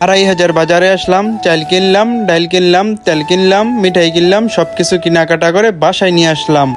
2,500 বাজারে আসলাম, চাল কিনলাম, ডাল কিনলাম, তেল কিনলাম, মিঠাই কিনলাম, সবকিছু কেনাকাটা করে বাসায় নিয়ে আসলাম।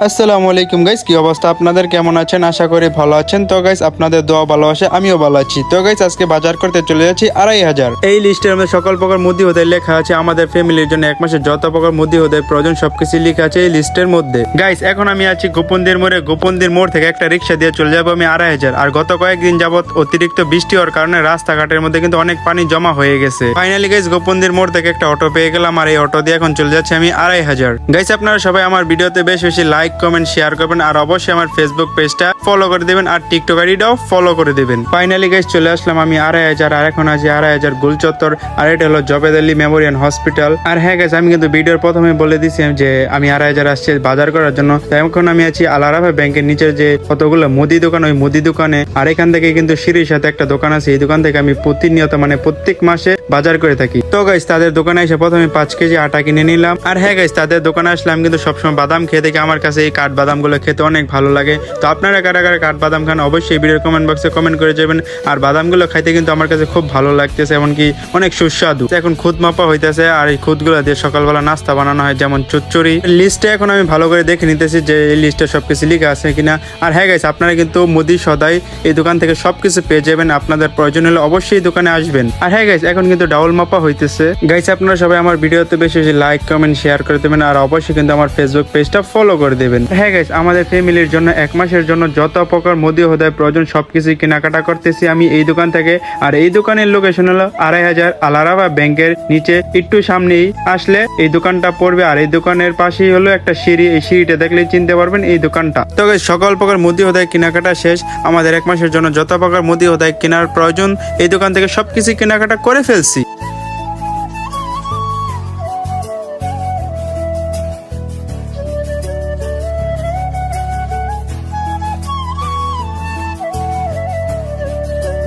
আসসালামু আলাইকুম গাইস, কি অবস্থা আপনাদের, কেমন আছেন? আশা করি ভালো আছেন। তো গাইস আপনাদের দোয়া ভালোবাসে আমিও ভালো আছি। তো গাইস আজকে বাজার করতে চলে যাচ্ছি 2,500। এই লিস্টের মধ্যে সকল প্রকার মুদি হোদাই লেখা আছে। আমাদের ফ্যামিলির জন্য এক মাসে যত প্রকার মুদি হোদাই প্রয়োজন সবকিছু লেখা আছে এই লিস্টের মধ্যে। গাইস এখন আমি আছি গোপনদের মোড়ে। গোপনদের মোড় থেকে একটা রিক্সা দিয়ে চলে যাবো আমি 2,500। আর গত কয়েকদিন যাবত অতিরিক্ত বৃষ্টি হওয়ার কারণে রাস্তাঘাটের মধ্যে কিন্তু অনেক পানি জমা হয়ে গেছে। ফাইনালি গাইস গোপনদের মোড় থেকে একটা অটো পেয়ে গেলাম, আর এই অটো দিয়ে এখন চলে যাচ্ছে আমি 2,500। গাইস আপনারা সবাই আমার ভিডিওতে বেশ বেশি লাইক কমেন্ট শেয়ার করবেন, আর অবশ্যই আমার ফেসবুক পেজটা ফলো করে দিবেন, আর টিকটক আইডিটাও ফলো করে দিবেন। ফাইনালি গাইস চলে আসলাম আমি 2,500। আর এখন আছি 2,500 গুলচত্বর, আর এটা হলো জবেদ আলী মেমোরিয়াল হসপিটাল। আর হ্যাঁ গাইস আমি কিন্তু ভিডিওর প্রথমে বলে দিছি যে আমি 2,500 আসছি বাজার করার জন্য। তাই এখন আমি আছি আলারাফা ব্যাংকের নিচে যে কতগুলো মুদি দোকান, ওই মুদি দোকানে। আর এখান থেকে কিন্তু সিঁড়ির সাথে একটা দোকান আছে, এই দোকান থেকে আমি প্রতিনিয়ত মানে প্রত্যেক মাসে বাজার করে থাকি। তো গাইস তাদের দোকানে এসে প্রথমে 5 কেজি আটা কিনে নিলাম। আর হ্যাঁ গাইস তাদের দোকানে আসলাম কিন্তু সবসময় বাদাম খেয়ে দেখি আমার কাছে এই কাঠ বাদাম গুলো খেতে অনেক ভালো লাগে। তো আপনারা কারা কারা কাঠ বাদাম খান অবশ্যই ভিডিওর কমেন্ট বক্সে কমেন্ট করে যাবেন। আর বাদামগুলো খাইতে কিন্তু আমার কাছে খুব ভালো লাগতেছে, এমনকি অনেক সুস্বাদু। এখন খুদ মাপা হইতেছে, আর এই খুদগুলো দিয়ে সকালবেলা নাস্তা বানানো হয়, যেমন চচ্চড়ি। লিস্টে এখন আমি ভালো করে দেখে নিতেছি যে এই লিস্টে সবকিছু লেখা আছে কিনা। আর হ্যাঁ গাইস আপনারা কিন্তু মুদি সদাই এই দোকান থেকে সবকিছু পেয়ে যাবেন, আপনাদের প্রয়োজন হলে অবশ্যই দোকানে আসবেন। আর হ্যাঁ গাইস এখন কিন্তু ডাউল মাপা হইতেছে। গাইস আপনারা সবাই আমার ভিডিওতে বেশি বেশি লাইক কমেন্ট শেয়ার করে দেবেন, আর অবশ্যই কিন্তু আমার ফেসবুক পেজটা ফলো করে দেবেন। হ্যাঁ গাইস আমাদের ফ্যামিলির জন্য এক মাসের জন্য যত প্রকার মুদি হোদাই প্রয়োজন সবকিছু কেনাকাটা করতেছি আমি এই দোকান থেকে। আর এই দোকানের লোকেশন হলো 2,500 আলারাফা ব্যাংকের নিচে একটু সামনেই আসলে এই দোকানটা পড়বে। আর এই দোকানের পাশেই হলো একটা সিঁড়ি, এই সিঁড়িটা দেখলেই চিনতে পারবেন এই দোকানটা। তো গাইস সকল প্রকার মুদি হোদাই কেনাকাটা শেষ। আমাদের এক মাসের জন্য যত প্রকার মুদি হোদাই কেনার প্রয়োজন এই দোকান থেকে সবকিছু কেনাকাটা করে ফেলছি।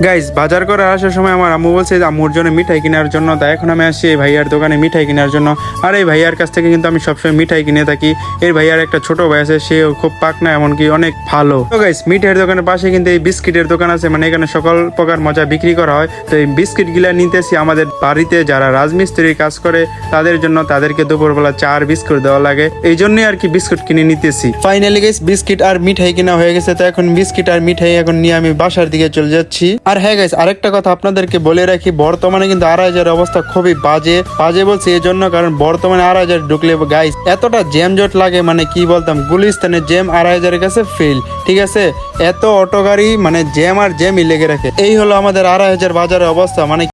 গাইস বাজার করে আসার সময় আমার আম্মু বলছে আম্মুর জন্য মিঠাই কেনার জন্য। তাই এখন আমি আসছি এই ভাইয়ার দোকানে মিঠাই কেনার জন্য। আর এই ভাইয়ার কাছ থেকে কিন্তু আমি সবসময় মিঠাই কিনে থাকি। এই ভাইয়ার একটা ছোট ভাই আছে, সেও খুব পাকনা, এমনকি অনেক ভালো। তো গাইস মিঠাইয়ের দোকানের পাশে কিন্তু এই বিস্কিটের দোকান আছে, মানে এখানে সকল প্রকার মজা বিক্রি করা হয়। তো এই বিস্কিট গুলা নিতেছি আমাদের বাড়িতে যারা রাজমিস্ত্রির কাজ করে তাদের জন্য, তাদেরকে দুপুরবেলা চা আর বিস্কুট দেওয়া লাগে, এই জন্যই আর কি বিস্কুট কিনে নিতেছি। ফাইনালি গাইস বিস্কিট আর মিঠাই কিনা হয়ে গেছে। তো এখন বিস্কিট আর মিঠাই এখন নিয়ে আমি বাসার দিকে চলে যাচ্ছি। আর হ্যাঁ গাইস আরেকটা কথা আপনাদেরকে বলে রাখি, বর্তমানে কিন্তু 2,500 অবস্থা খুবই বাজে বলছি এই জন্য, কারণ বর্তমানে 2,500 ঢুকলে গাইস এতটা জ্যাম জট লাগে, মানে কি বলতাম, গুলিস্তানের জ্যাম 2,500 কাছে ফেল। ঠিক আছে, এত অটো গাড়ি মানে জ্যাম আর জ্যামই লেগে রাখে। এই হলো আমাদের 2,500 বাজারের অবস্থা, মানে